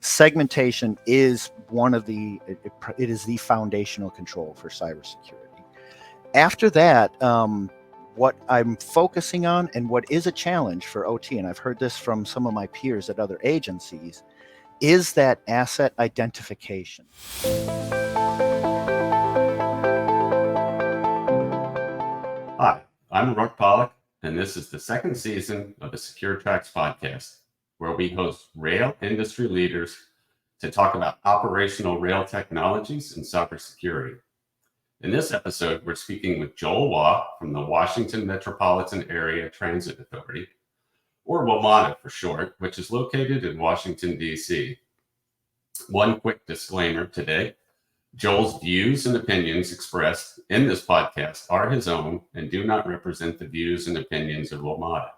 segmentation is it is the foundational control for cybersecurity. After that, what I'm focusing on and what is a challenge for OT, and I've heard this from some of my peers at other agencies, is that asset identification. Hi, I'm Rock Pollock, and this is the second season of the Secure Tracks podcast, where we host rail industry leaders to talk about operational rail technologies and cybersecurity. In this episode, we're speaking with Joel Waugh from the Washington Metropolitan Area Transit Authority, or WMATA for short, which is located in Washington, D.C. One quick disclaimer today. Joel's views and opinions expressed in this podcast are his own and do not represent the views and opinions of WMATA.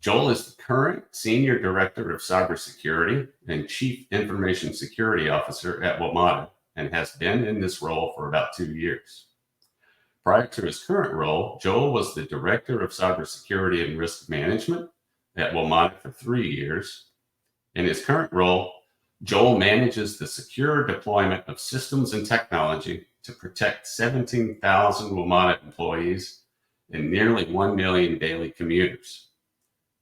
Joel is the current Senior Director of Cybersecurity and Chief Information Security Officer at WMATA and has been in this role for about 2 years. Prior to his current role, Joel was the Director of Cybersecurity and Risk Management at WMATA for 3 years. In his current role, Joel manages the secure deployment of systems and technology to protect 17,000 WMATA employees and nearly 1 million daily commuters.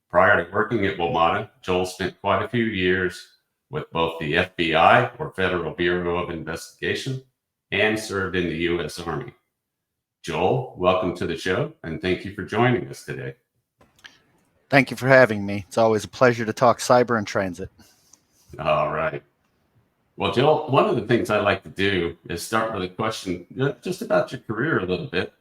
Prior to working at WMATA, Joel spent quite a few years with both the FBI, or Federal Bureau of Investigation, and served in the U.S. Army. Joel, welcome to the show, and thank you for joining us today. Thank you for having me. It's always a pleasure to talk cyber and transit. All right. Well, Joel, one of the things I like to do is start with a question just about your career a little bit.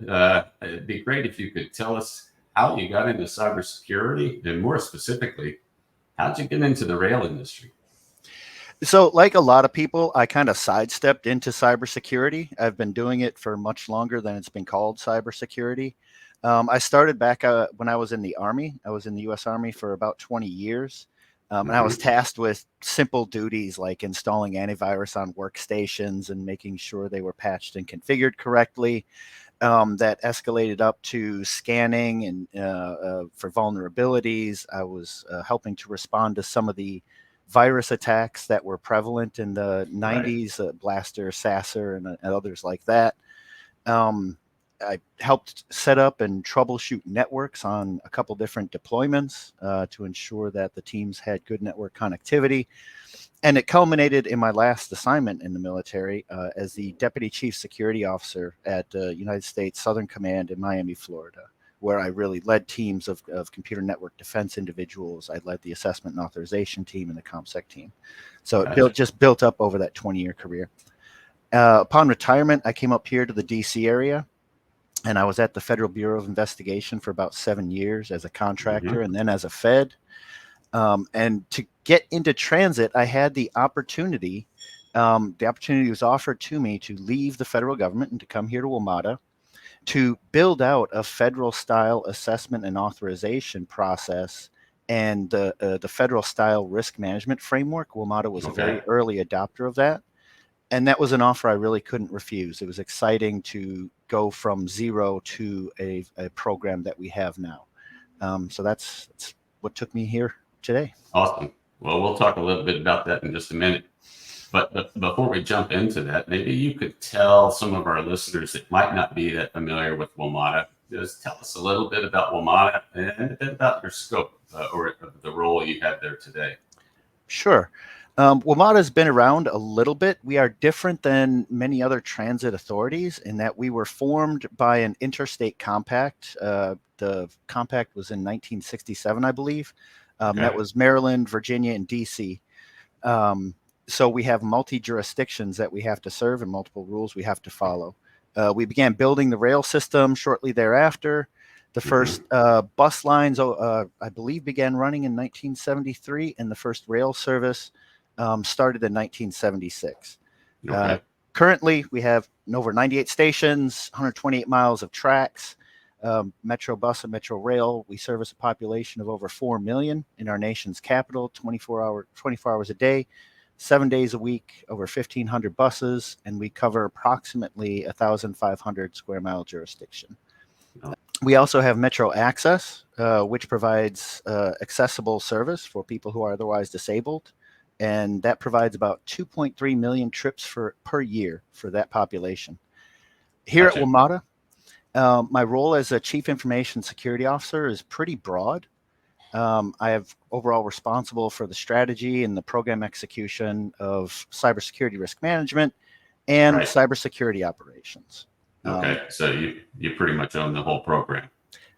It'd be great if you could tell us how you got into cybersecurity, and more specifically, how'd you get into the rail industry? So like a lot of people, I kind of sidestepped into cybersecurity. I've been doing it for much longer than it's been called cybersecurity. I started back when I was in the Army. I was in the U.S. Army for about 20 years. And I was tasked with simple duties like installing antivirus on workstations and making sure they were patched and configured correctly. That escalated up to scanning and for vulnerabilities. I was helping to respond to some of the virus attacks that were prevalent in the 90s, Blaster, Sasser, and others like that. I helped set up and troubleshoot networks on a couple different deployments to ensure that the teams had good network connectivity. And it culminated in my last assignment in the military as the Deputy Chief Security Officer at United States Southern Command in Miami, Florida, where I really led teams of computer network defense individuals. I led the assessment and authorization team and the ComSec team. So it just built up over that 20-year career. Upon retirement, I came up here to the D.C. area. And I was at the Federal Bureau of Investigation for about 7 years as a contractor and then as a Fed. And to get into transit, I had the opportunity was offered to me to leave the federal government and to come here to WMATA to build out a federal style assessment and authorization process and the federal style risk management framework. WMATA was a very early adopter of that. And that was an offer I really couldn't refuse. It was exciting to go from zero to a program that we have now. So that's what took me here today. Awesome. Well, we'll talk a little bit about that in just a minute. But before we jump into that, maybe you could tell some of our listeners that might not be that familiar with WMATA, just tell us a little bit about WMATA and a bit about your scope or the role you have there today. Sure. WMATA has been around a little bit. We are different than many other transit authorities in that we were formed by an interstate compact. The compact was in 1967, I believe. That was Maryland, Virginia, and DC. So we have multi-jurisdictions that we have to serve and multiple rules we have to follow. We began building the rail system shortly thereafter. The first bus lines, I believe, began running in 1973, and the first rail service started in 1976. Currently, we have over 98 stations, 128 miles of tracks, Metro Bus and Metro Rail. We service a population of over 4 million in our nation's capital, 24 hours a day, 7 days a week, over 1,500 buses, and we cover approximately 1,500 square mile jurisdiction. We also have Metro Access, which provides accessible service for people who are otherwise disabled. and that provides about 2.3 million trips per year for that population. Here at Gotcha. WMATA, my role as a Chief Information Security Officer is pretty broad. I have overall responsible for the strategy and the program execution of cybersecurity risk management and Right. cybersecurity operations. Okay. So you pretty much own the whole program.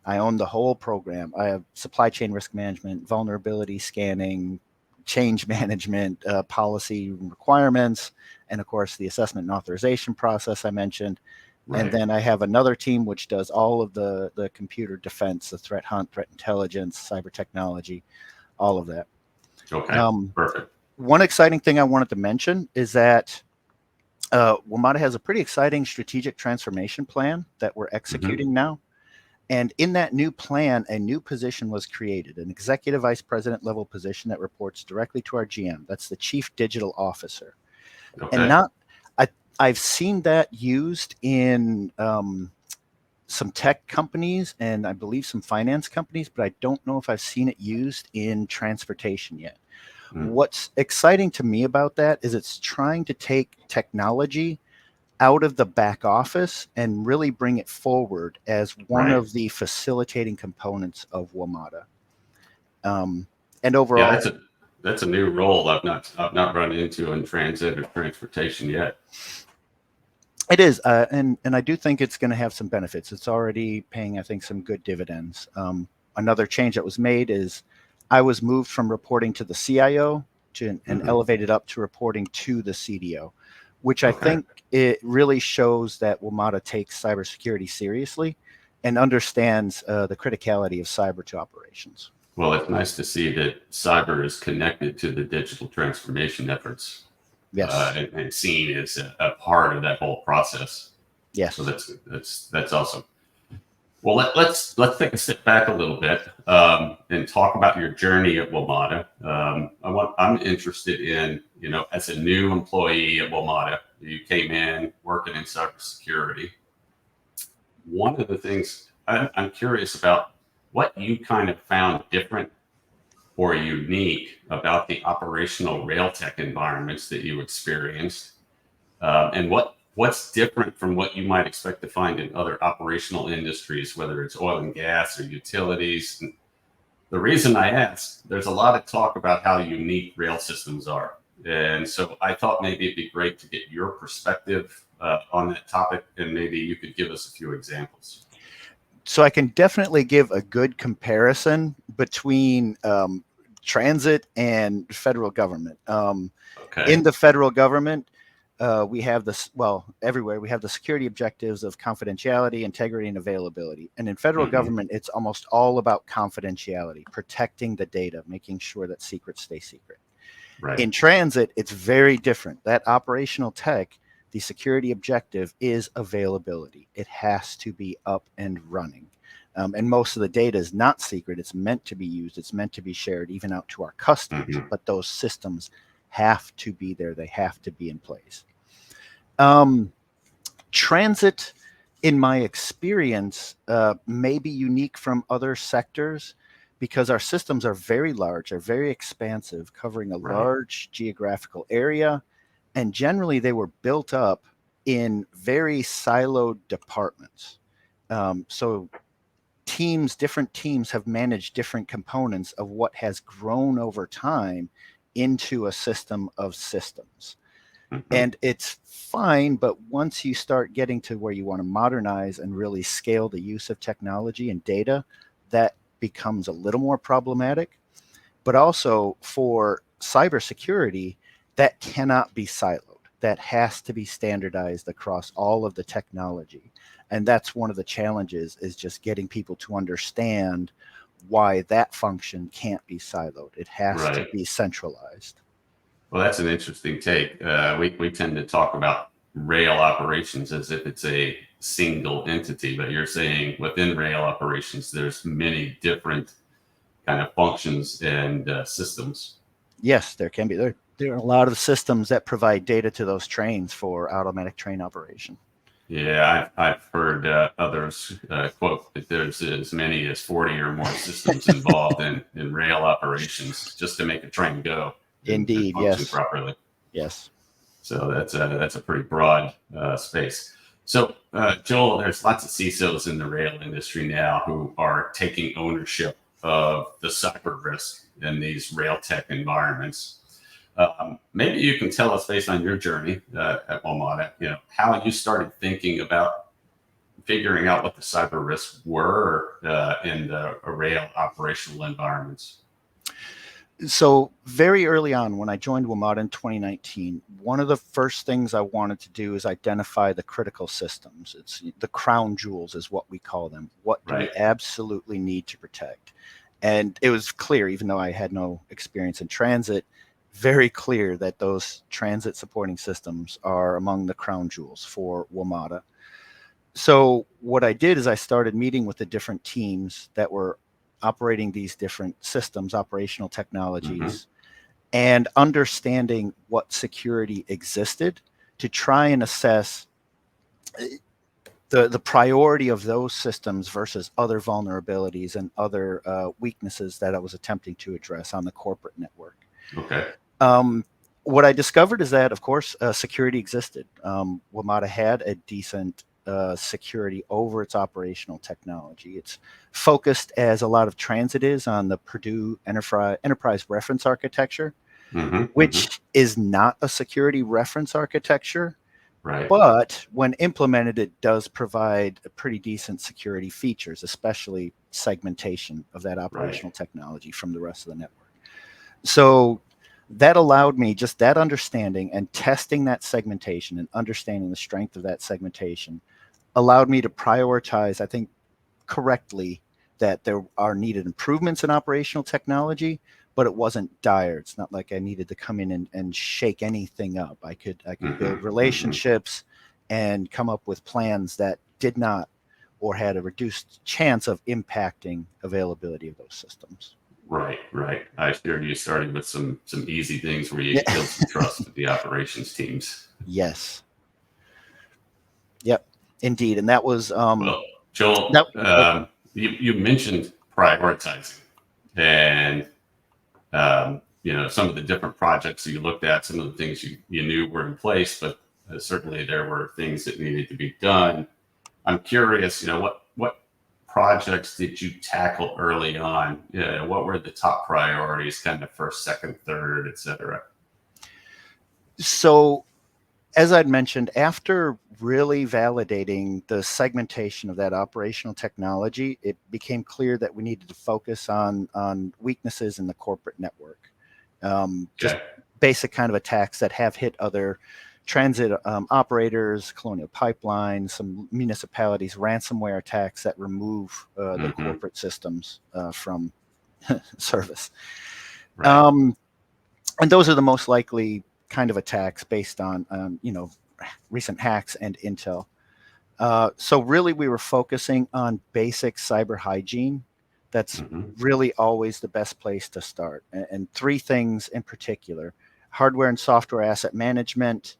I own the whole program. I have supply chain risk management, vulnerability scanning, change management, policy requirements, and of course the assessment and authorization process I mentioned. Right. And then I have another team which does all of the computer defense, the threat hunt, threat intelligence, cyber technology, all of that. Okay. Perfect. One exciting thing I wanted to mention is that WMATA has a pretty exciting strategic transformation plan that we're executing now. And in that new plan, a new position was created, an executive vice president level position that reports directly to our GM. That's the chief digital officer. Okay. And I've seen that used in some tech companies and I believe some finance companies, but I don't know if I've seen it used in transportation yet. What's exciting to me about that is it's trying to take technology out of the back office and really bring it forward as one Right. of the facilitating components of WMATA. And overall, that's a new role I've not run into in transit or transportation yet. it is, and I do think it's going to have some benefits. It's already paying, I think, some good dividends. Another change that was made is I was moved from reporting to the CIO and elevated up to reporting to the CDO, which I think it really shows that WMATA takes cybersecurity seriously and understands the criticality of cyber to operations. Well, it's nice to see that cyber is connected to the digital transformation efforts. Yes. And seen as a part of that whole process. Yes. So that's awesome. Well, let's take a step back a little bit and talk about your journey at WMATA. I'm interested in, as a new employee at WMATA, you came in working in cybersecurity. One of the things I'm curious about, what you kind of found different or unique about the operational rail tech environments that you experienced, and what's different from what you might expect to find in other operational industries, whether it's oil and gas or utilities. And the reason I ask, there's a lot of talk about how unique rail systems are. And so I thought maybe it'd be great to get your perspective on that topic, and maybe you could give us a few examples. So I can definitely give a good comparison between transit and federal government. In the federal government, we have this, everywhere we have the security objectives of confidentiality, integrity, and availability. And in federal government, it's almost all about confidentiality, protecting the data, making sure that secrets stay secret. Right. In transit, it's very different. That operational tech, the security objective is availability. It has to be up and running. And most of the data is not secret. It's meant to be used. It's meant to be shared even out to our customers. But those systems have to be there. They have to be in place. Transit, in my experience, may be unique from other sectors because our systems are very large, are very expansive, covering a large geographical area. And generally, they were built up in very siloed departments. So different teams have managed different components of what has grown over time into a system of systems. And it's fine, but once you start getting to where you want to modernize and really scale the use of technology and data, that becomes a little more problematic. But also for cybersecurity, that cannot be siloed. That has to be standardized across all of the technology. And that's one of the challenges, is just getting people to understand why that function can't be siloed. It has to be centralized. Well, that's an interesting take. We tend to talk about rail operations as if it's a single entity, but you're saying within rail operations, there's many different kind of functions and systems. Yes, there can be. There are a lot of systems that provide data to those trains for automatic train operation. Yeah, I've heard others quote that there's as many as 40 or more systems involved in rail operations just to make a train go. and Indeed. function Yes. properly. Yes. So that's a pretty broad space. So Joel, there's lots of CISOs in the rail industry now who are taking ownership of the cyber risk in these rail tech environments. Maybe you can tell us, based on your journey at WMATA, how you started thinking about figuring out what the cyber risks were in the rail operational environments. So very early on, when I joined WMATA in 2019, one of the first things I wanted to do is identify the critical systems. It's the crown jewels is what we call them. What do we absolutely need to protect? And it was clear, even though I had no experience in transit, very clear that those transit supporting systems are among the crown jewels for WMATA. So what I did is I started meeting with the different teams that were operating these different systems, operational technologies, and understanding what security existed to try and assess the priority of those systems versus other vulnerabilities and other weaknesses that I was attempting to address on the corporate network. Okay. What I discovered is that, of course, security existed. WMATA had a decent security over its operational technology. It's focused, as a lot of transit is, on the Purdue Enterprise Reference Architecture, which is not a security reference architecture. Right. But when implemented, it does provide a pretty decent security features, especially segmentation of that operational technology from the rest of the network. So that allowed me, just that understanding and testing that segmentation and understanding the strength of that segmentation allowed me to prioritize, I think, correctly, that there are needed improvements in operational technology, but it wasn't dire. It's not like I needed to come in and shake anything up. I could build relationships and come up with plans that did not or had a reduced chance of impacting availability of those systems. Right. I hear you started with some easy things where you build some trust with the operations teams. Yes. Yep. Indeed. And that was well, Joel. You mentioned prioritizing, and some of the different projects that you looked at, some of the things you knew were in place, but certainly there were things that needed to be done. I'm curious, what projects did you tackle early on? What were the top priorities, kind of first, second, third, et cetera? So, as I'd mentioned, after really validating the segmentation of that operational technology, it became clear that we needed to focus on weaknesses in the corporate network. Just basic kind of attacks that have hit other transit operators, Colonial Pipeline, some municipalities, ransomware attacks that remove the corporate systems from service. And those are the most likely kind of attacks based on, recent hacks and intel. So really we were focusing on basic cyber hygiene. That's really always the best place to start. And three things in particular: hardware and software asset management,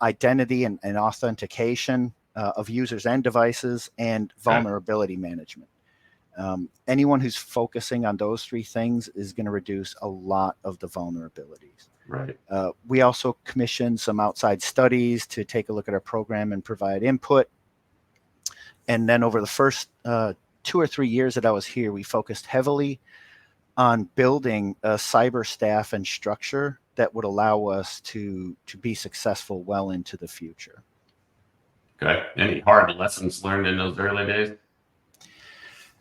identity and authentication of users and devices, and vulnerability management. Anyone who's focusing on those three things is going to reduce a lot of the vulnerabilities. We also commissioned some outside studies to take a look at our program and provide input. And then over the first 2 or 3 years that I was here, we focused heavily on building a cyber staff and structure that would allow us to be successful well into the future. Okay. Any hard lessons learned in those early days?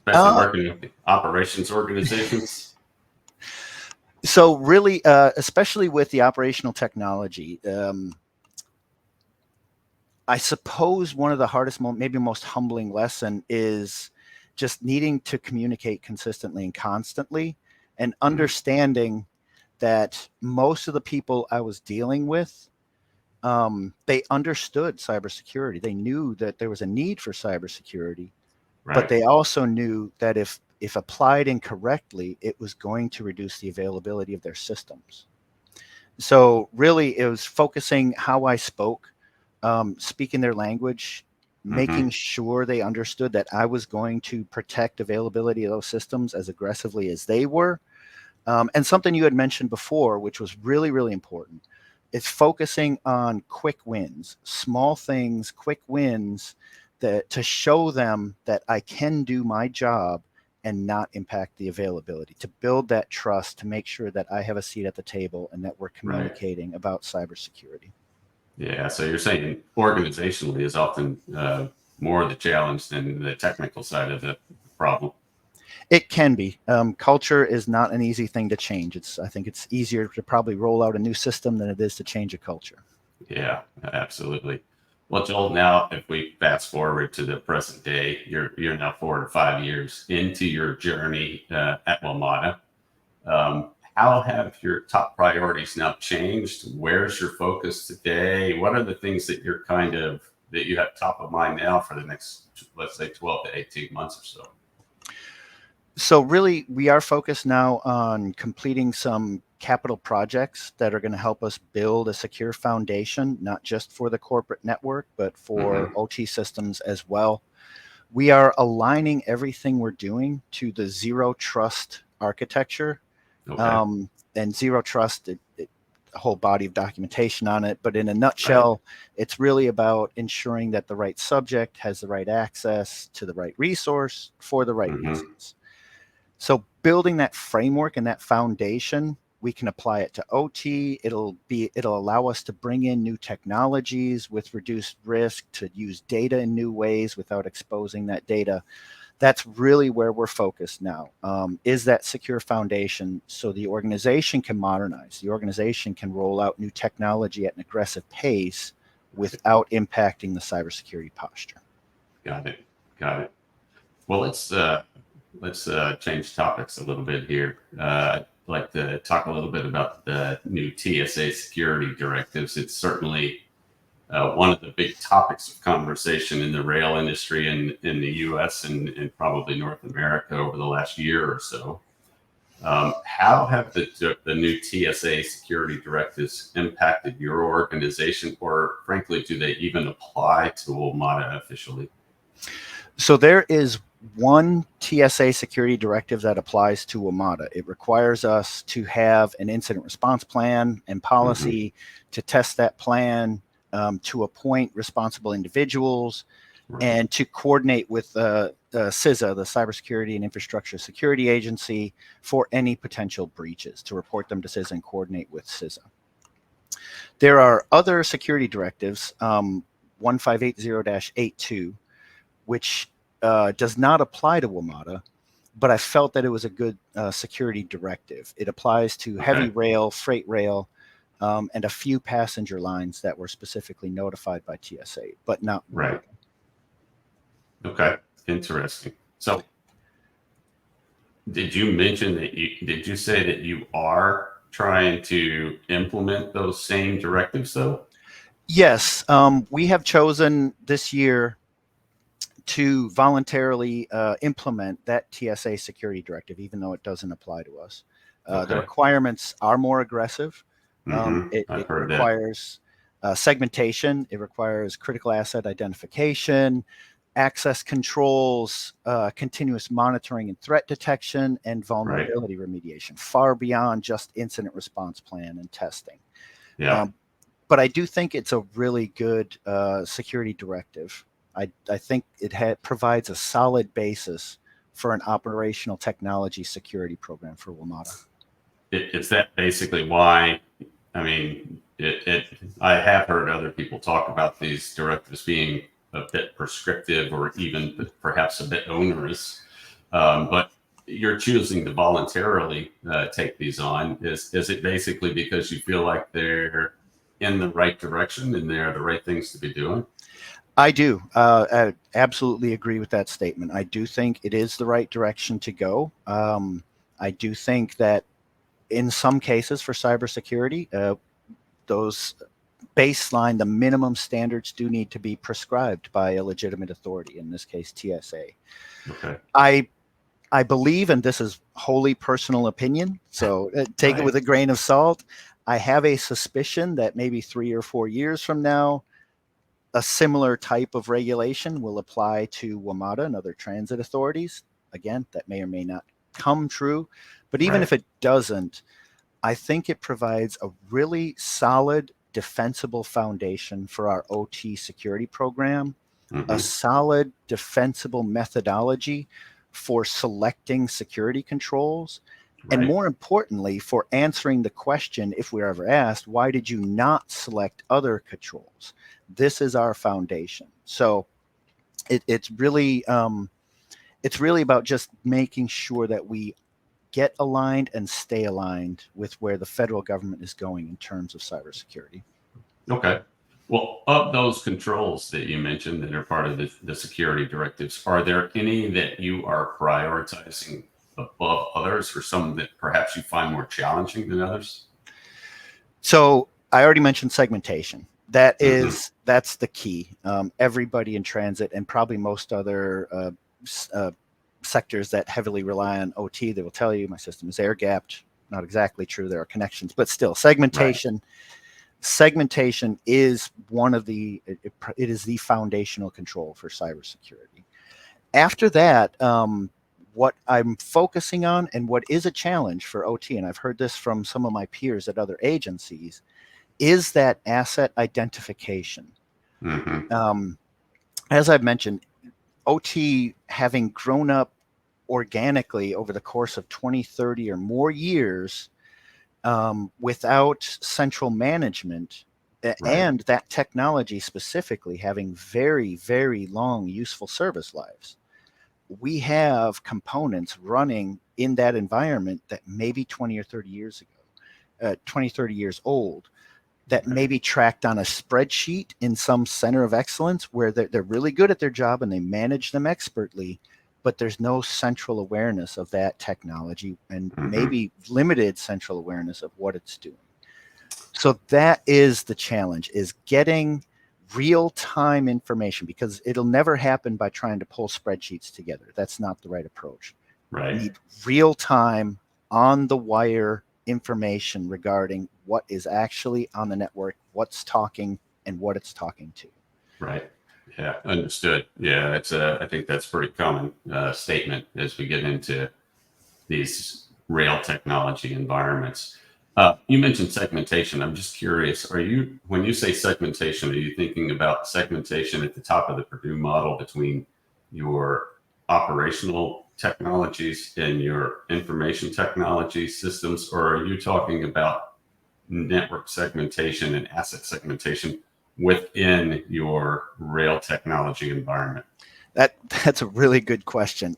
Especially working with the operations organizations? So really, especially with the operational technology, I suppose one of the hardest, maybe most humbling lesson is just needing to communicate consistently and constantly, and understanding that most of the people I was dealing with, they understood cybersecurity. They knew that there was a need for cybersecurity, but they also knew that if applied incorrectly, it was going to reduce the availability of their systems. So really, it was focusing how I spoke, speaking their language, making sure they understood that I was going to protect availability of those systems as aggressively as they were, And something you had mentioned before, which was really, really important, is focusing on quick wins, small things, quick wins that to show them that I can do my job and not impact the availability, to build that trust, to make sure that I have a seat at the table and that we're Right. communicating about cybersecurity. Yeah. So you're saying organizationally is often more the challenge than the technical side of the problem. It can be. Culture is not an easy thing to change. I think it's easier to probably roll out a new system than it is to change a culture. Yeah, absolutely. Well, Joel, now if we fast forward to the present day, you're now 4 to 5 years into your journey at WMATA. How have your top priorities now changed? Where's your focus today? What are the things that that you have top of mind now for the next, let's say, 12 to 18 months or so? So really, we are focused now on completing some capital projects that are going to help us build a secure foundation, not just for the corporate network, but for Hmm. OT systems as well. We are aligning everything we're doing to the zero trust architecture. Okay. Um, and zero trust, a whole body of documentation on it. But in a Right. nutshell, it's really about ensuring that the right subject has the right access to the right resource for the right Hmm. reasons. So building that framework and that foundation, we can apply it to OT. It'll allow us to bring in new technologies with reduced risk, to use data in new ways without exposing that data. That's really where we're focused now. Is that secure foundation so the organization can modernize, the organization can roll out new technology at an aggressive pace without impacting the cybersecurity posture. Got it. Got it. Well, let's change topics a little bit here. I'd like to talk a little bit about the new TSA security directives. It's certainly one of the big topics of conversation in the rail industry in the U.S. and probably North America over the last year or so. How have the new TSA security directives impacted your organization, or frankly, do they even apply to WMATA officially? So there is one TSA security directive that applies to WMATA. It requires us to have an incident response plan and Hmm. policy, to test that plan, to appoint responsible individuals, Right. and to coordinate with CISA, the Cybersecurity and Infrastructure Security Agency, for any potential breaches, to report them to CISA and coordinate with CISA. There are other security directives, 1580-82, which does not apply to WMATA, but I felt that it was a good security directive. It applies to heavy Okay. rail, freight rail, and a few passenger lines that were specifically notified by TSA, but not Right. WMATA. Okay. Interesting. So, did you say that you are trying to implement those same directives though? Yes, we have chosen this year to voluntarily implement that TSA security directive, even though it doesn't apply to us. The Okay. requirements are more aggressive. I've It heard that. requires segmentation, it requires critical asset identification, access controls, continuous monitoring and threat detection, and Right. vulnerability remediation, far beyond just incident response plan and testing. Yeah. Um, but I do think it's a really good security directive. I think provides a solid basis for an operational technology security program for WMATA. Is that basically why? I mean, I have heard other people talk about these directives being a bit prescriptive or even perhaps a bit onerous. But you're choosing to voluntarily take these on. Is it basically because you feel like they're in the right direction and they're the right things to be doing? I do. I absolutely agree with that statement. I do think it is the right direction to go. I do think that in some cases for cybersecurity, those baseline, the minimum standards do need to be prescribed by a legitimate authority, in this case, TSA. Okay. I I believe, and this is wholly personal opinion, so take it Right. with a grain of salt. I have a suspicion that maybe 3 or 4 years from now, a similar type of regulation will apply to WMATA and other transit authorities. Again, that may or may not come true, But even Right. if it doesn't, I think it provides a really solid, defensible foundation for our OT security program, a Hmm. solid, defensible methodology for selecting security controls, and Right. more importantly, for answering the question, if we're ever asked, why did you not select other controls? This is our foundation. So it's really about just making sure that we get aligned and stay aligned with where the federal government is going in terms of cybersecurity. Okay. Well, of those controls that you mentioned that are part of the security directives, are there any that you are prioritizing above others, or some that perhaps you find more challenging than others? So I already mentioned segmentation. Hmm. That's the key. Everybody in transit and probably most other sectors that heavily rely on OT, they will tell you my system is air gapped. Not exactly true. There are connections, but still, Right. segmentation is one of it is the foundational control for cybersecurity. After that, what I'm focusing on and what is a challenge for OT, and I've heard this from some of my peers at other agencies, is that asset identification. Hmm. Um, as I've mentioned, OT having grown up organically over the course of 20, 30 or more years, without central management, Right. and that technology specifically having very, very long useful service lives. We have components running in that environment that maybe 20 or 30 years ago, 20, 30 years old, that may Right. be tracked on a spreadsheet in some center of excellence where they're really good at their job and they manage them expertly, but there's no central awareness of that technology and Hmm. maybe limited central awareness of what it's doing. So that is the challenge, is getting real time information, because it'll never happen by trying to pull spreadsheets together. That's not the right approach. You Right. need real time, on the wire information regarding what is actually on the network, what's talking, and what it's talking to. Right. Yeah. Understood. Yeah. I think that's a pretty common statement as we get into these rail technology environments. You mentioned segmentation. I'm just curious, when you say segmentation, are you thinking about segmentation at the top of the Purdue model between your operational technologies and your information technology systems, or are you talking about network segmentation and asset segmentation within your rail technology environment? That's a really good question.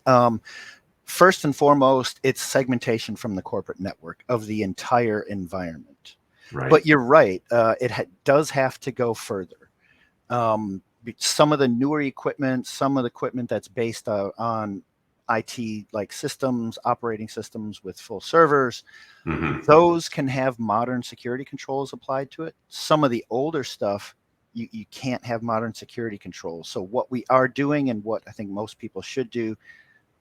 First and foremost, it's segmentation from the corporate network of the entire environment. Right. But you're right, does have to go further. Some of the newer equipment, some of the equipment that's based on IT like systems, operating systems with full servers, Hmm. those can have modern security controls applied to it. Some of the older stuff, you can't have modern security controls. So what we are doing, and what I think most people should do,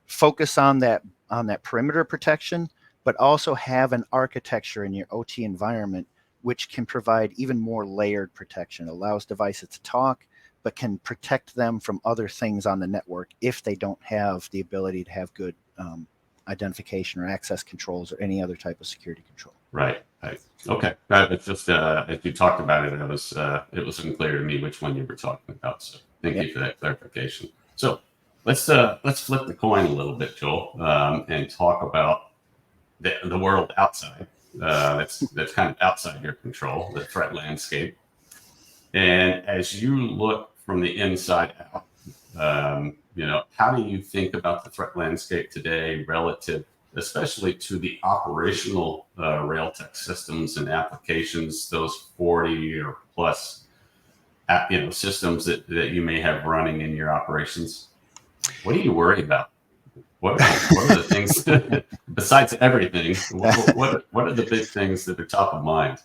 focus on that perimeter protection, but also have an architecture in your OT environment which can provide even more layered protection. It allows devices to talk, but can protect them from other things on the network if they don't have the ability to have good identification or access controls or any other type of security control. Right. Right. Okay. It's just as you talked about it, it was unclear to me which one you were talking about. So thank Yeah. you for that clarification. So let's flip the coin a little bit, Joel, and talk about the world outside. That's kind of outside your control, the threat landscape. And as you look from the inside out, how do you think about the threat landscape today relative, especially to the operational rail tech systems and applications, those 40 or plus, systems that you may have running in your operations? What do you worry about? What are the things besides everything? What are the big things that are top of mind?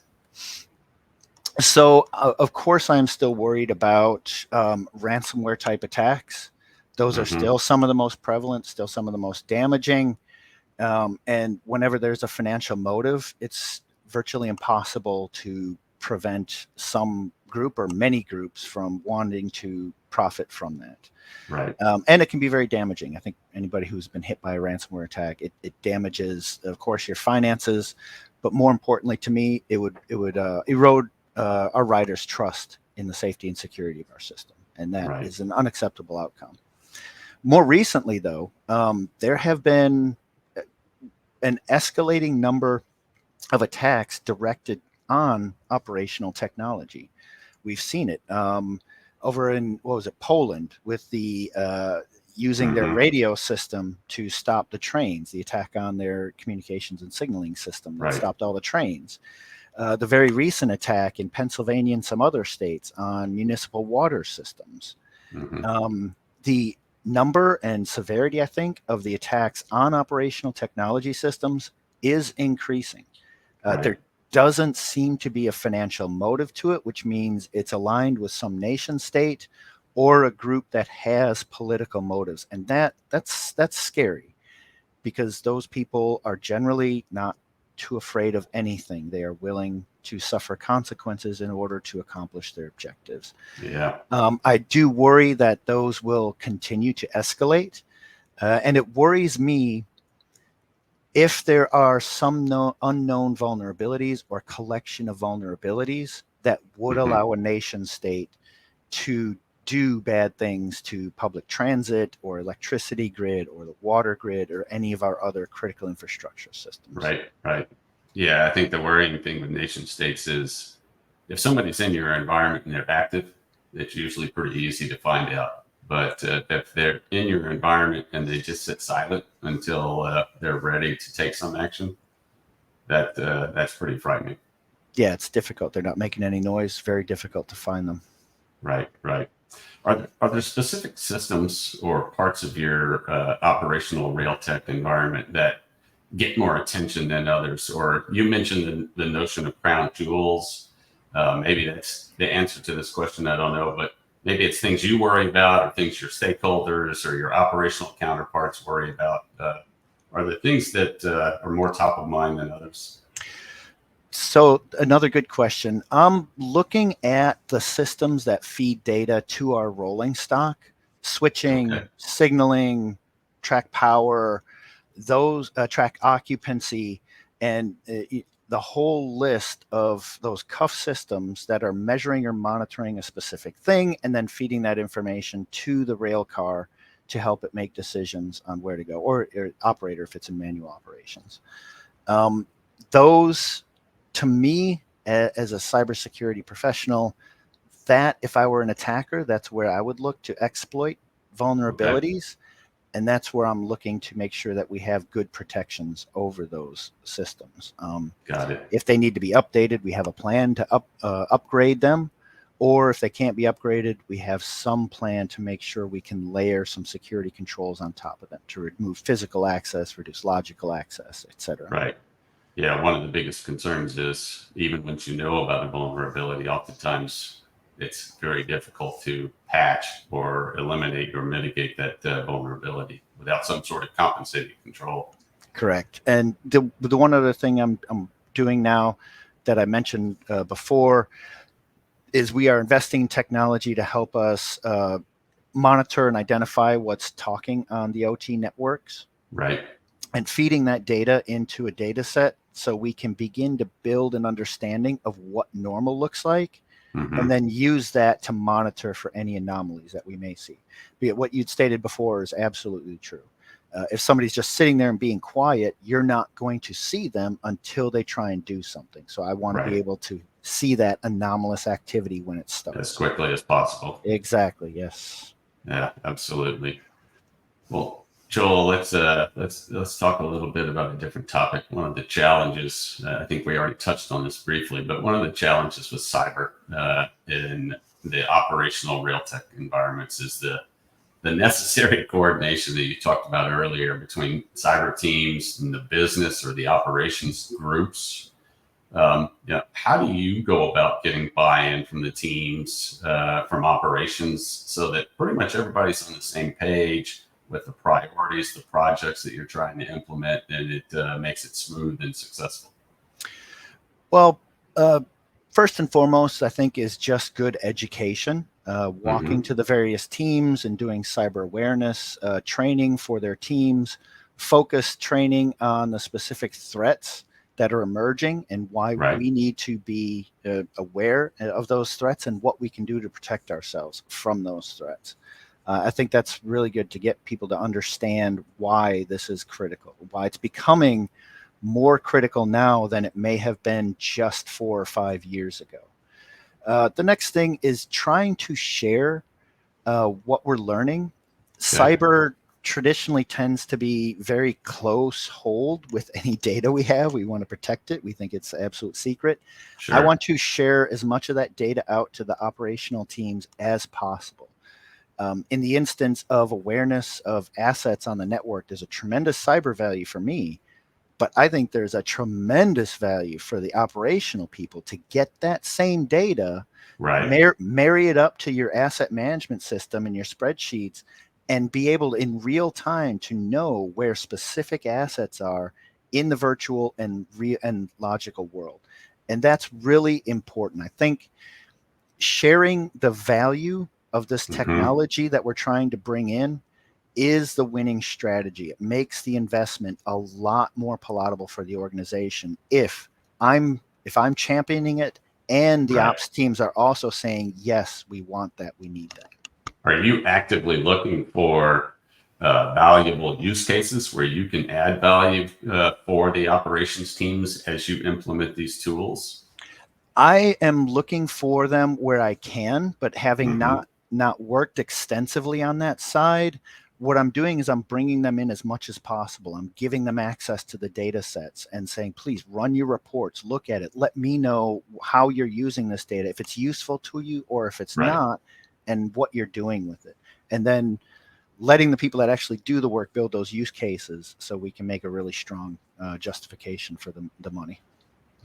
So, of course, I'm still worried about ransomware type attacks. Those are Hmm. still some of the most prevalent, still some of the most damaging. And whenever there's a financial motive, it's virtually impossible to prevent some group or many groups from wanting to profit from that. Right. And it can be very damaging. I think anybody who's been hit by a ransomware attack, it damages, of course, your finances, but more importantly to me, it would erode our riders' trust in the safety and security of our system, and that Right. is an unacceptable outcome. More recently, though, there have been an escalating number of attacks directed on operational technology. We've seen it over in, what was it, Poland, with the using their radio system to stop the trains, the attack on their communications and signaling system that Right. stopped all the trains. The very recent attack in Pennsylvania and some other states on municipal water systems. The number and severity, I think, of the attacks on operational technology systems is increasing. There doesn't seem to be a financial motive to it, which means it's aligned with some nation state or a group that has political motives. And that's scary, because those people are generally not too afraid of anything. They are willing to suffer consequences in order to accomplish their objectives. Yeah. I do worry that those will continue to escalate. And it worries me if there are some unknown vulnerabilities or collection of vulnerabilities that would allow a nation state to do bad things to public transit or electricity grid or the water grid or any of our other critical infrastructure systems. Right. Yeah, I think the worrying thing with nation states is if somebody's in your environment and they're active, it's usually pretty easy to find out. But if they're in your environment and they just sit silent until they're ready to take some action, that's pretty frightening. Yeah, it's difficult. They're not making any noise. Very difficult to find them. Right. Are there specific systems or parts of your operational rail tech environment that get more attention than others? Or you mentioned the notion of crown jewels. Maybe that's the answer to this question. I don't know, but maybe it's things you worry about or things your stakeholders or your operational counterparts worry about. Are there things that are more top of mind than others? So another good question. I'm looking at the systems that feed data to our rolling stock, switching, signaling, track power, those track occupancy, and the whole list of those cuff systems that are measuring or monitoring a specific thing and then feeding that information to the rail car to help it make decisions on where to go, or operator if it's in manual operations. Those, to me, as a cybersecurity professional, that if I were an attacker, that's where I would look to exploit vulnerabilities. And that's where I'm looking to make sure that we have good protections over those systems. Got it. If they need to be updated, we have a plan to upgrade them. Or if they can't be upgraded, we have some plan to make sure we can layer some security controls on top of them to remove physical access, reduce logical access, etc. Right. Yeah, one of the biggest concerns is even once you know about a vulnerability, oftentimes it's very difficult to patch or eliminate or mitigate that vulnerability without some sort of compensating control. Correct. And the one other thing I'm doing now that I mentioned before is we are investing in technology to help us monitor and identify what's talking on the OT networks. Right. And feeding that data into a data set so we can begin to build an understanding of what normal looks like, and then use that to monitor for any anomalies that we may see. But what you'd stated before is absolutely true. If somebody's just sitting there and being quiet, you're not going to see them until they try and do something. So I want to be able to see that anomalous activity when it starts. As quickly as possible. Exactly. Yes. Yeah, absolutely. Well, Joel, let's talk a little bit about a different topic. One of the challenges, I think we already touched on this briefly, but one of the challenges with cyber in the operational rail tech environments is the necessary coordination that you talked about earlier between cyber teams and the business or the operations groups. How do you go about getting buy-in from the teams, from operations, so that pretty much everybody's on the same page with the priorities, the projects that you're trying to implement, and it makes it smooth and successful? Well, First and foremost, I think, is just good education, walking Hmm. to the various teams and doing cyber awareness training for their teams, focused training on the specific threats that are emerging and why Right. we need to be aware of those threats and what we can do to protect ourselves from those threats. I think that's really good to get people to understand why this is critical, why it's becoming more critical now than it may have been just 4 or 5 years ago. The next thing is trying to share what we're learning. Okay. Cyber traditionally tends to be very close hold with any data we have. We want to protect it. We think it's absolute secret. I Sure. want to share as much of that data out to the operational teams as possible. In the instance of awareness of assets on the network, there's a tremendous cyber value for me, but I think there's a tremendous value for the operational people to get that same data, Right. marry it up to your asset management system and your spreadsheets, and be able in real time to know where specific assets are in the virtual and and logical world. And that's really important. I think sharing the value of this Hmm. technology that we're trying to bring in is the winning strategy. It makes the investment a lot more palatable for the organization if I'm championing it and the Right. ops teams are also saying, yes, we want that, we need that. Are you actively looking for valuable use cases where you can add value for the operations teams as you implement these tools? I am looking for them where I can, but having Hmm. not worked extensively on that side, what I'm doing is I'm bringing them in as much as possible. I'm giving them access to the data sets and saying, please run your reports, look at it, let me know how you're using this data, if it's useful to you or if it's Right. not, and what you're doing with it. And then letting the people that actually do the work build those use cases so we can make a really strong justification for the money.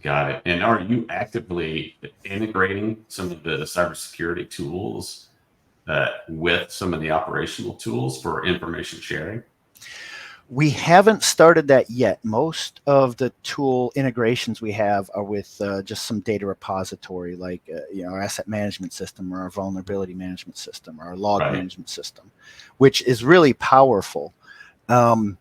Got it. And are you actively integrating some of the cybersecurity tools with some of the operational tools for information sharing? We haven't started that yet. Most of the tool integrations we have are with just some data repository, like our asset management system or our vulnerability management system or our log Right. management system, which is really powerful. Um,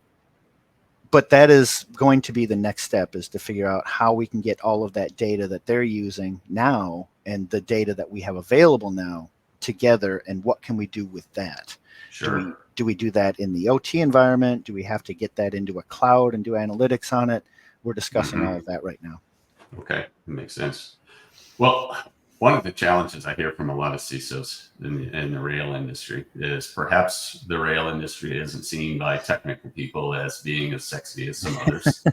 but that is going to be the next step, is to figure out how we can get all of that data that they're using now and the data that we have available now together, and what can we do with that. do we Sure. do we do that in the OT environment? Do we have to get that into a cloud and do analytics on it? We're discussing all Hmm. of that right now. Okay. That makes sense. Well, one of the challenges I hear from a lot of CISOs in the rail industry is perhaps the rail industry isn't seen by technical people as being as sexy as some others.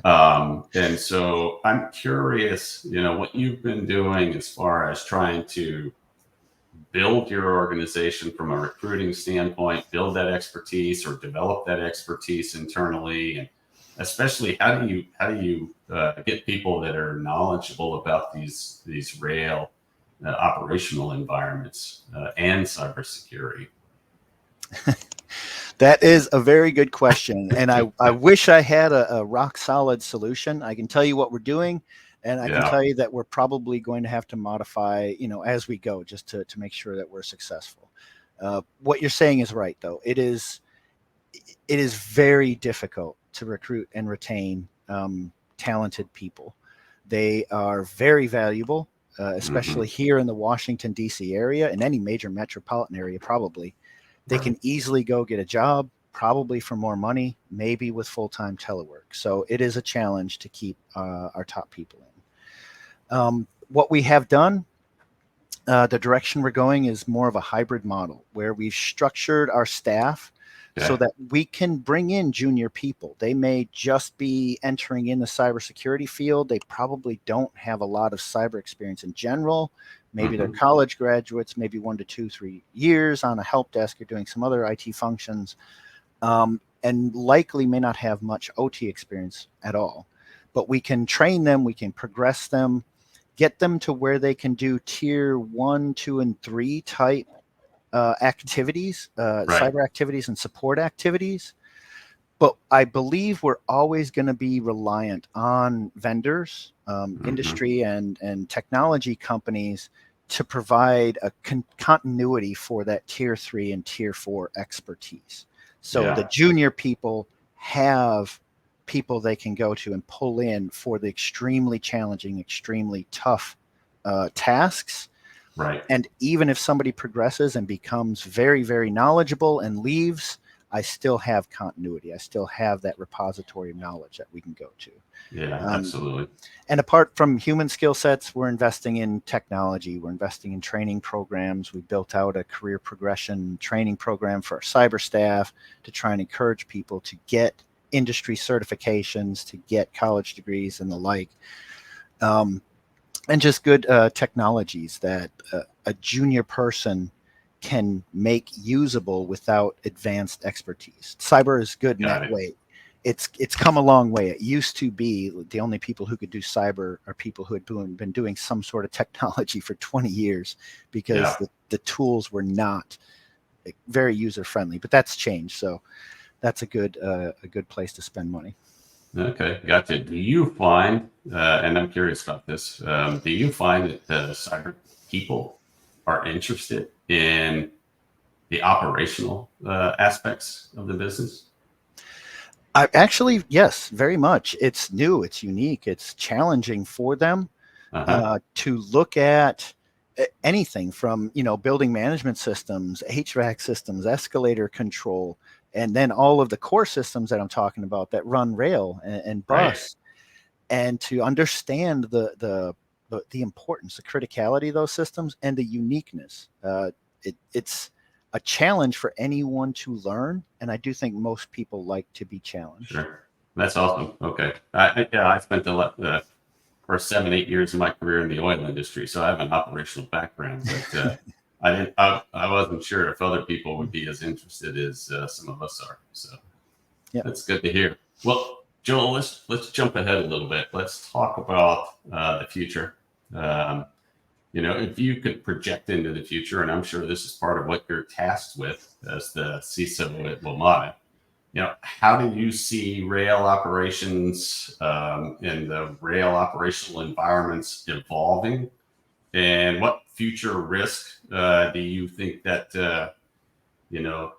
And so I'm curious, what you've been doing as far as trying to build your organization from a recruiting standpoint, build that expertise or develop that expertise internally, and especially how do you get people that are knowledgeable about these rail operational environments and cybersecurity? That is a very good question. And I wish I had a rock solid solution. I can tell you what we're doing, and I can Yeah, tell you that we're probably going to have to modify, as we go, just to make sure that we're successful. What you're saying is right, though. It is very difficult to recruit and retain talented people. They are very valuable, especially hmm, here in the Washington, D.C. area, in any major metropolitan area, probably. They right, can easily go get a job, probably for more money, maybe with full time telework. So it is a challenge to keep our top people in. What we have done, the direction we're going is more of a hybrid model where we've structured our staff so okay, that we can bring in junior people. They may just be entering in the cybersecurity field. They probably don't have a lot of cyber experience in general. Maybe they're hmm, college graduates, maybe 1 to 2, 3 years on a help desk or doing some other IT functions, and likely may not have much OT experience at all. But we can train them, we can progress them, get them to where they can do tier 1, 2, and 3 type activities, right, cyber activities and support activities, But I believe we're always going to be reliant on vendors, Hmm. industry, and technology companies to provide a continuity for that tier 3 and tier 4 expertise. So the Yeah. junior people have people they can go to and pull in for the extremely challenging, extremely tough tasks. Right. And even if somebody progresses and becomes very, very knowledgeable and leaves, I still have continuity. I still have that repository of knowledge that we can go to. Yeah. Um, Absolutely. and apart from human skill sets, we're investing in technology. We're investing in training programs. We built out a career progression training program for our cyber staff to try and encourage people to get industry certifications, to get college degrees and the like. Um, and just good technologies that a junior person can make usable without advanced expertise. Cyber is good in Got that it. way. It's come a long way. It used to be the only people who could do cyber are people who had been doing some sort of technology for 20 years because Yeah. the tools were not very user friendly. But that's changed. So that's a good place to spend money. Okay, gotcha. Do you find, and I'm curious about this, do you find that the cyber people are interested in the operational aspects of the business? I actually, yes, very much. It's new, it's unique, it's challenging for them Uh-huh. to look at anything from building management systems, HVAC systems, escalator control, and then all of the core systems that I'm talking about that run rail and Right. bus, and to understand the importance, the criticality of those systems, and the uniqueness. It's a challenge for anyone to learn, and I do think most people like to be challenged. Sure. That's awesome. Okay. Yeah, I spent the first 7, 8 years of my career in the oil industry, so I have an operational background, but I wasn't sure if other people would be as interested as some of us are. So Yeah. that's good to hear. Well, Joel, let's jump ahead a little bit. Let's talk about the future. Um, if you could project into the future, and I'm sure this is part of what you're tasked with as the CISO at WMATA, how do you see rail operations and the rail operational environments evolving? And what future risk do you think that, you know,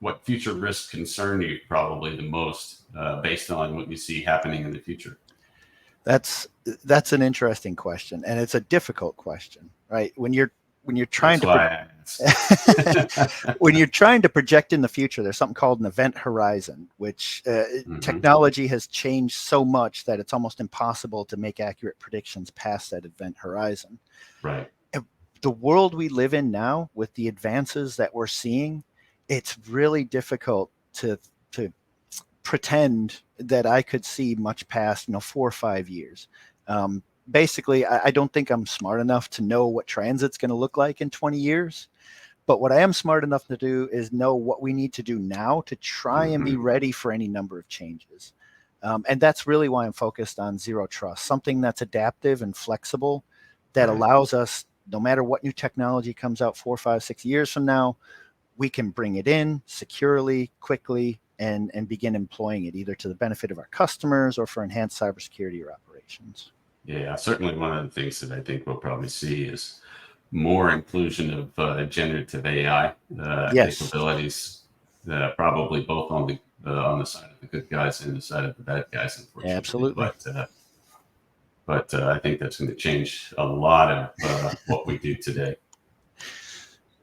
what future risks concern you probably the most based on what you see happening in the future? That's that's an interesting question, and it's a difficult question, right? When you're trying That's to why I asked. when you're trying to project in the future, there's something called an event horizon, which Hmm. technology has changed so much that it's almost impossible to make accurate predictions past that event horizon. Right. The world we live in now, with the advances that we're seeing, it's really difficult to pretend that I could see much past 4 or 5 years. Basically, I don't think I'm smart enough to know what transit's going to look like in 20 years. But what I am smart enough to do is know what we need to do now to try and be Hmm. ready for any number of changes. And that's really why I'm focused on zero trust, something that's adaptive and flexible that Right. allows us, no matter what new technology comes out 4, 5, 6 years from now, we can bring it in securely, quickly, and begin employing it either to the benefit of our customers or for enhanced cybersecurity or operations. Yeah, certainly one of the things that I think we'll probably see is more inclusion of generative AI Yes, capabilities, probably both on the side of the good guys and the side of the bad guys, unfortunately. absolutely. But I think that's going to change a lot of what we do today.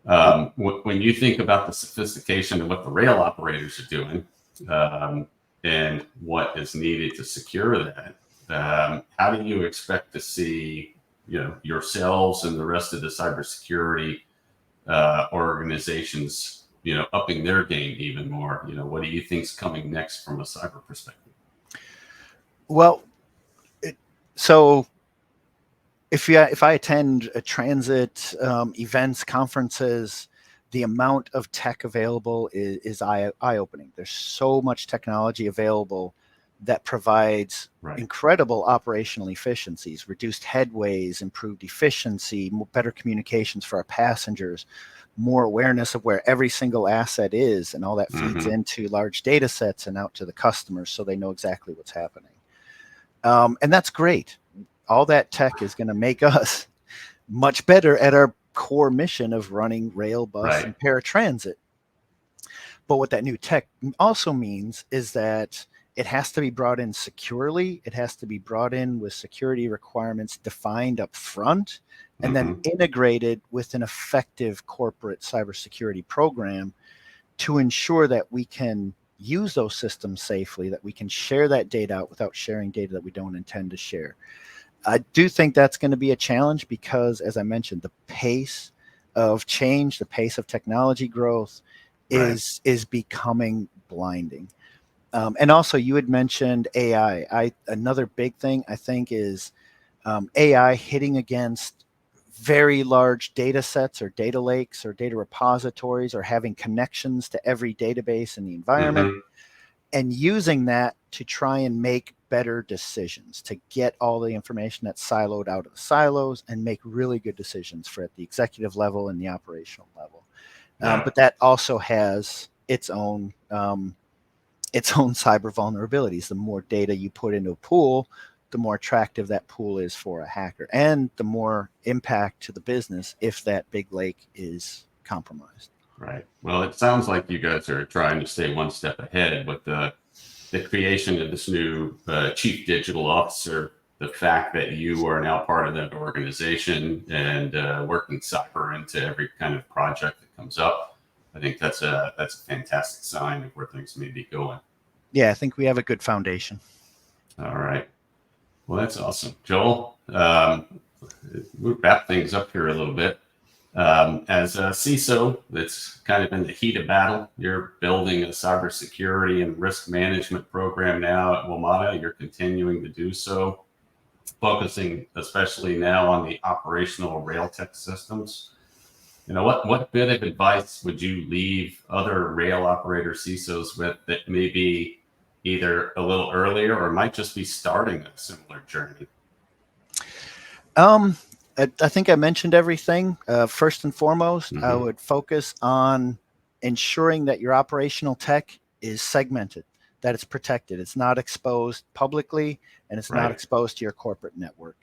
When you think about the sophistication of what the rail operators are doing um, and what is needed to secure that, how do you expect to see yourselves and the rest of the cybersecurity organizations upping their game even more? What do you think's coming next from a cyber perspective? Well, it, so if I attend a transit events, conferences, the amount of tech available is eye opening. There's so much technology available that provides Right. incredible operational efficiencies, reduced headways, improved efficiency, better communications for our passengers, more awareness of where every single asset is, and all that feeds into large data sets and out to the customers so they know exactly what's happening. And that's great. All that tech is going to make us much better at our core mission of running rail, bus, and paratransit. But what that new tech also means is that it has to be brought in securely. It has to be brought in with security requirements defined up front and then integrated with an effective corporate cybersecurity program to ensure that we can use those systems safely, that we can share that data out without sharing data that we don't intend to share. I do think that's going to be a challenge because, as I mentioned, the pace of change, the pace of technology growth is becoming blinding. And also, you had mentioned AI. Another big thing I think is AI hitting against very large data sets or data lakes or data repositories or having connections to every database in the environment and using that to try and make better decisions, to get all the information that's siloed out of the silos and make really good decisions for at the executive level and the operational level. But that also has its own cyber vulnerabilities. The more data you put into a pool, the more attractive that pool is for a hacker, and the more impact to the business if that big lake is compromised. Right. Well, it sounds like you guys are trying to stay one step ahead with the creation of this new chief digital officer, the fact that you are now part of that organization and working cyber into every kind of project that comes up. I think that's a fantastic sign of where things may be going. Yeah, I think we have a good foundation. All right. Well, that's awesome. Joel, we'll wrap things up here a little bit. As a CISO that's kind of in the heat of battle, you're building a cybersecurity and risk management program now at WMATA. You're continuing to do so, focusing especially now on the operational rail tech systems. What bit of advice would you leave other rail operator CISOs with that may be either a little earlier or might just be starting a similar journey? I think I mentioned everything. First and foremost, I would focus on ensuring that your operational tech is segmented, that it's protected. It's not exposed publicly, and it's not exposed to your corporate network.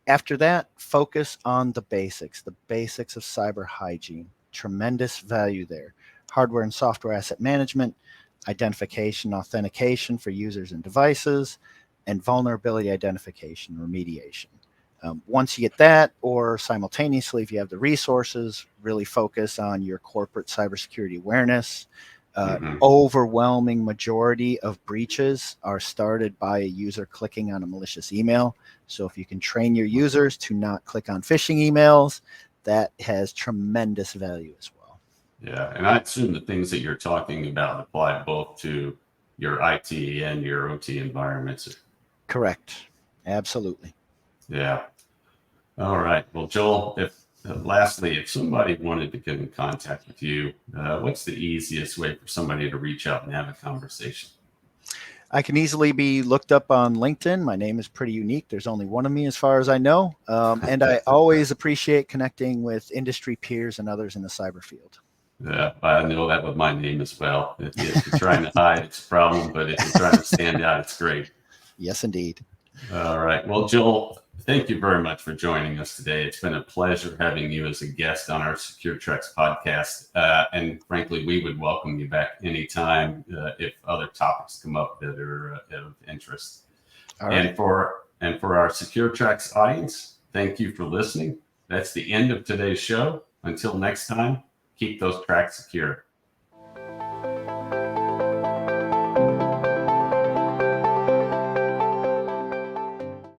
After that, focus on the basics of cyber hygiene. Tremendous value there. Hardware and software asset management, identification, authentication for users and devices, and vulnerability identification, remediation. Once you get that, or simultaneously, if you have the resources, really focus on your corporate cybersecurity awareness. Overwhelming majority of breaches are started by a user clicking on a malicious email. So if you can train your users to not click on phishing emails, that has tremendous value as well. Yeah, and I assume the things that you're talking about apply both to your IT and your OT environments. Correct. Absolutely. Yeah. All right. Well, Joel, lastly, if somebody wanted to get in contact with you, what's the easiest way for somebody to reach out and have a conversation? I can easily be looked up on LinkedIn. My name is pretty unique. There's only one of me as far as I know. And I always appreciate connecting with industry peers and others in the cyber field. Yeah, I know that with my name as well. If you're trying to hide, it's a problem. But if you're trying to stand out, it's great. Yes, indeed. All right. Well, Joel, thank you very much for joining us today. It's been a pleasure having you as a guest on our Secure Treks podcast. And frankly, we would welcome you back anytime if other topics come up that are of interest. And for our Secure Treks audience, thank you for listening. That's the end of today's show. Until next time, keep those tracks secure.